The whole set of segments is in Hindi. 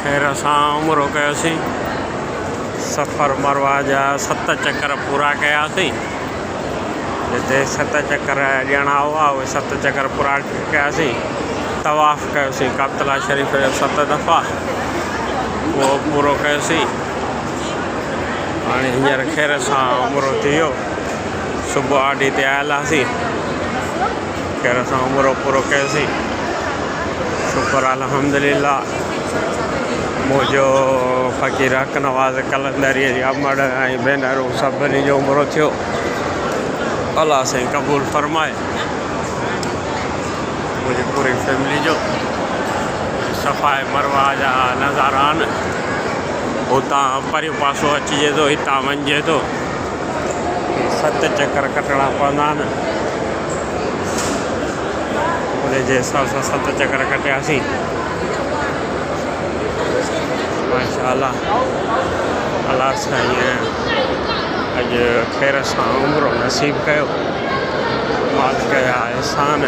खैर असां उमिरो कयोसीं, सफ़र मरवा जा 7 चकर पूरा कयासीं। जिते 7 चकर ॾियणा हुआ उहे 7 चकर पूरा कयासीं। तवाफ़ कयोसीं काबतुल्ला शरीफ़ जो 7 दफ़ा, उहो पूरो कयोसीं। हाणे हींअर खैर सां उमिरो थी वियो, सुबुह 8 ते आयल हुआसीं। खैर सां उमिरो पूरो कयोसीं। शुक्र अल्हम्दुलिल्लाह। मुंहिंजो फ़क़ीर हक़ नवाज़ कलंदरीअ जी अमड़ ऐं भेनरूं सभिनी जो उमिरो थियो। अल्लाह साईं क़बूल फरमाए। मुंहिंजी पूरी फैमिली जो सफ़ाए मरवा जा नज़ारा आहिनि। हुतां परियों पासो अचिजे थो, हितां वञिजे थो। 7 चकर कटणा पवंदा आहिनि। उन जे हिसाब सां 7 चकर कटियासीं। माशाअल्लाह। अल्लाह साईं अॼु खैर सां उमिरो नसीब कयो। मालिक जा एहसान।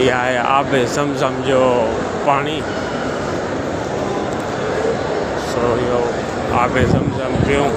यह है आबे ज़मज़म जो पानी। सो यो आबे ज़मज़म पियूं।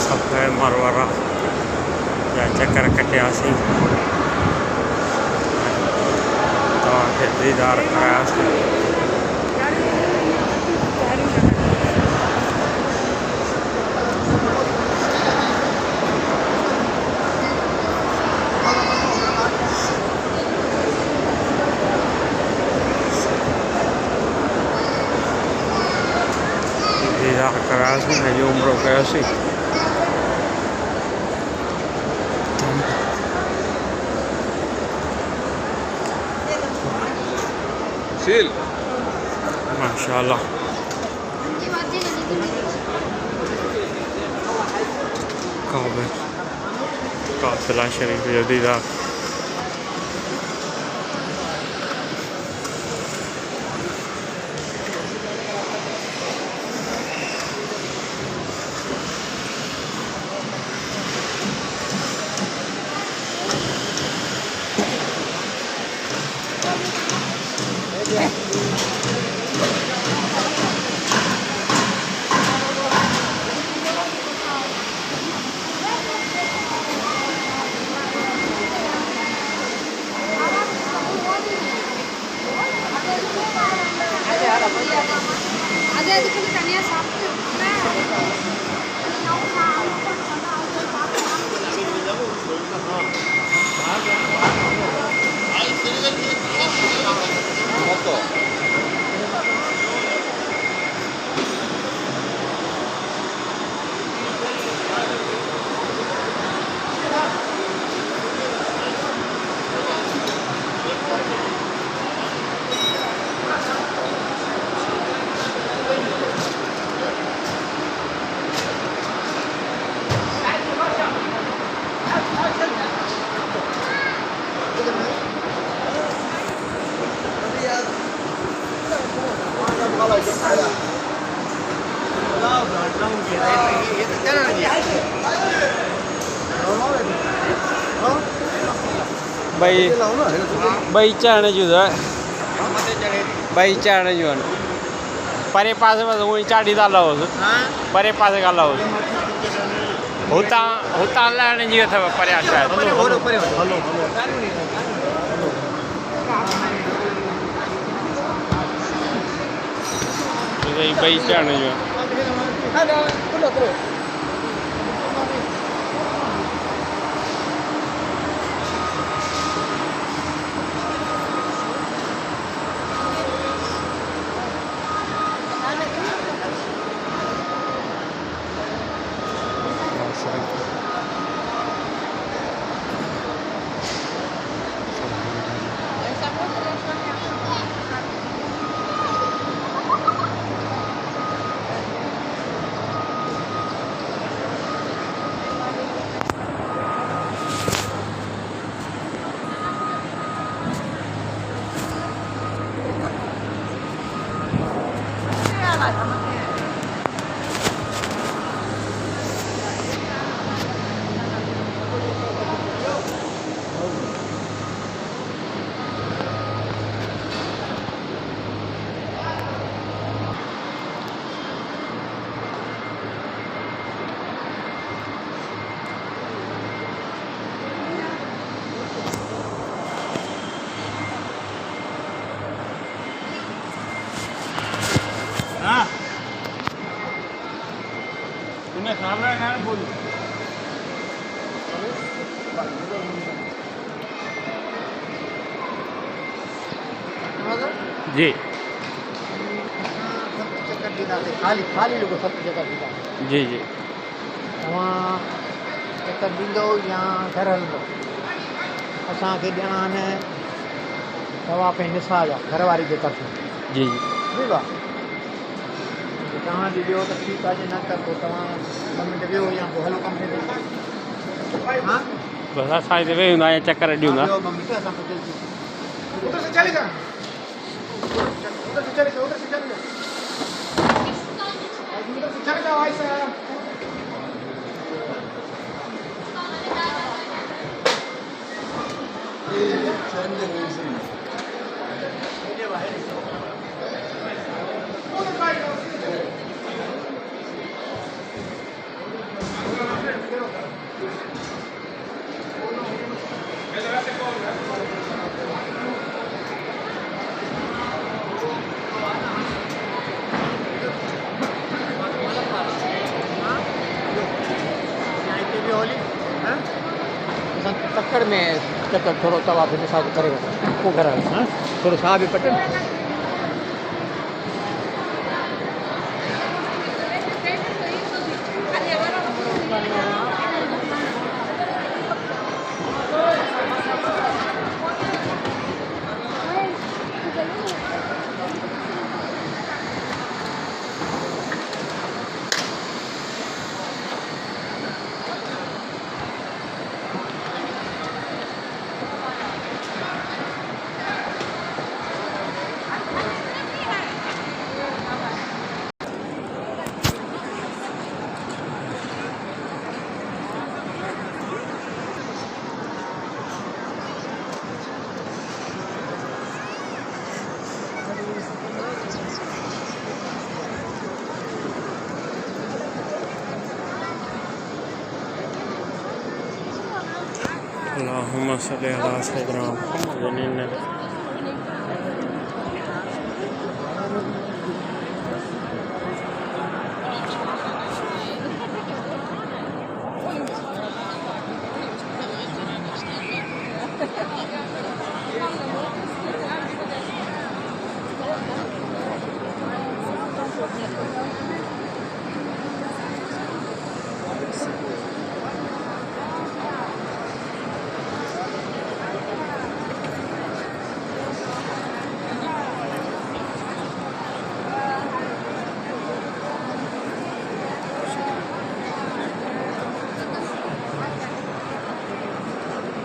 सफ़े मरवरा या चक्कर कटियासीं। तव्हांखे दीदार करायासीं। दीदार करायासीं, पंहिंजो उमिरो कयोसीं। माशाअल्लाह। काबतुल्ला शरीफ जो दीदार। भाई चढ़ने जो भाई चढ़ने जो परे पास वही चाड़ी डाला हो परे पास गाला हो हुता हुता लाने जी अथव परे शायद भाई चढ़ने जो तुम्हें खाना है बोलो जी खाली खाली लोग सब जगह दीदा जी जी तव्हां चकर ॾींदो या घर हलंदो असांखे ॾियणा आहिनि दवा पंहिंजे निसाज आहे घरवारी जे तरफ़ां जी जी ठीकु आहे तव्हां बि ॾियो त ठीकु आहे जे न त पोइ तव्हां ॿ मिंट वियो या पोइ हलो कमरे ते हाँ बस असां हिते वेही हूंदा आहियूं चकर ॾियूं था ॿ मिंट असां पोइ जल्दी उधर से चलेगा उधर से चलेगा उधर से चलेगा उधर से चले जाओ भाई साहब तकड़ में चक्कर थोड़ो तवा पे निसाज करेगा वो घर हाँ थोड़ो साह भी Patan Allahumma salli ala sayyidina Muhammadin.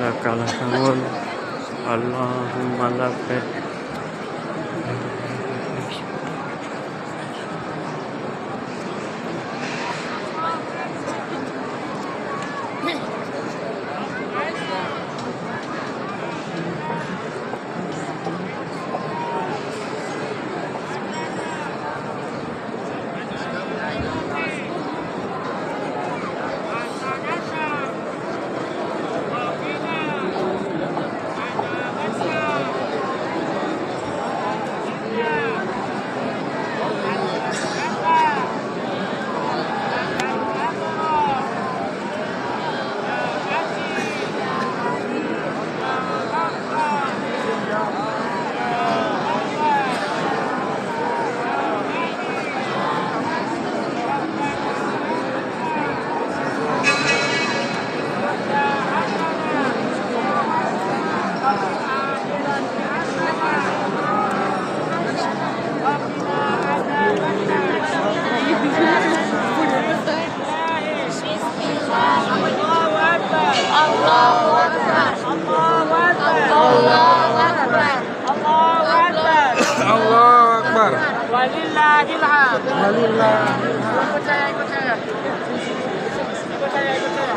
lakal hamd Allahumma labbaik. Walillahil hamd. Ikut saya, ikut saya. Ikut saya, ikut saya.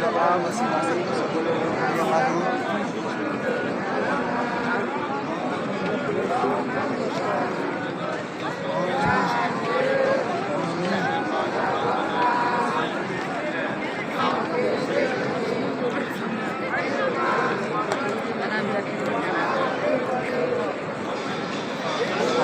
doa masing-masing sebelum dihadir.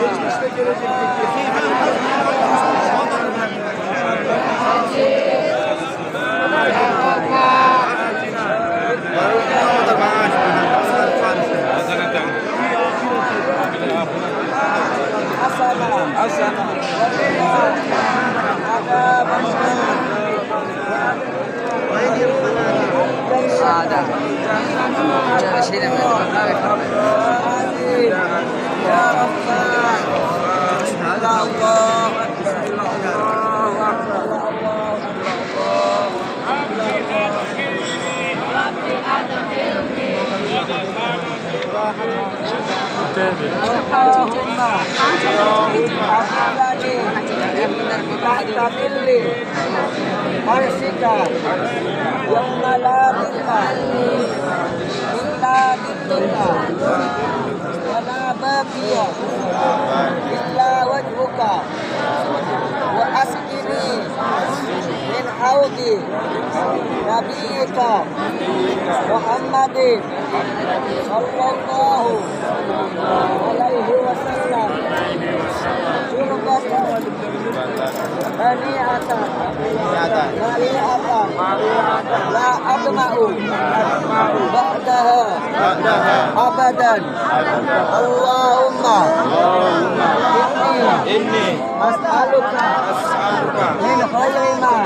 geçmişte gelecek Ada. Jangan sini Nabiika Muhammadin sallallahu alaihi wasallam surbatan mani'atan la adma'u ba'daha abadan Allahumma inni as'aluka min khairi ma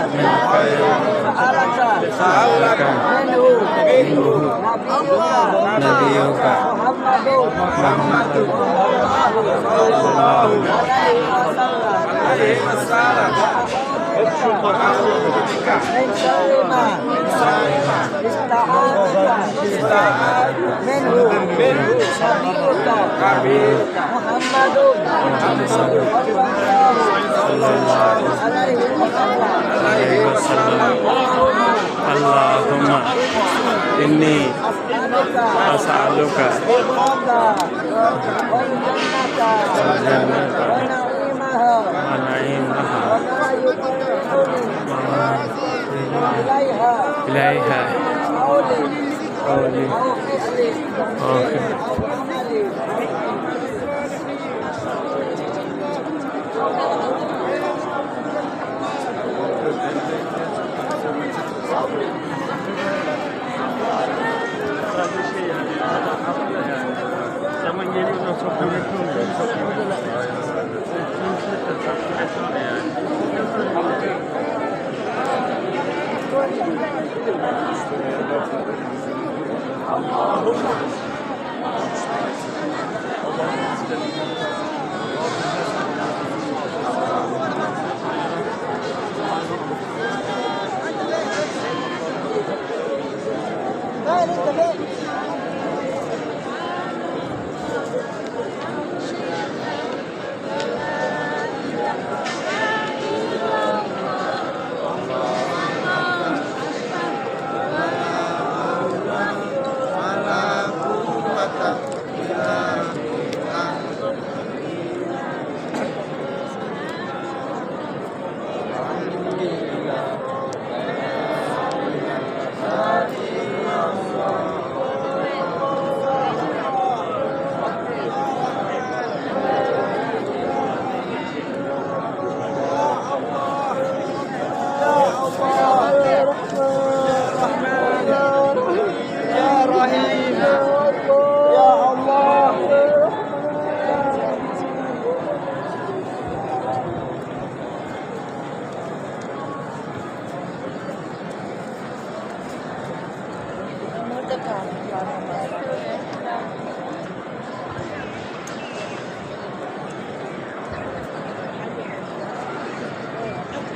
sa'alaka minhu nabiyuka Muhammadun sallallahu alaihi wasallam min syarri ma ista'adaka minhu nabiyuka Muhammadun sallallahu alaihi wasallam Allahumma inni as'aluka wa na'imaha ilaiha qawli zaman geliyor da çok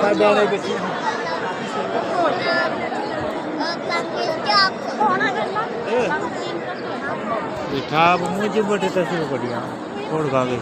Pakai jam. Oh, nak पिठा मुझे बटे तस्वीर बढ़िया और गावे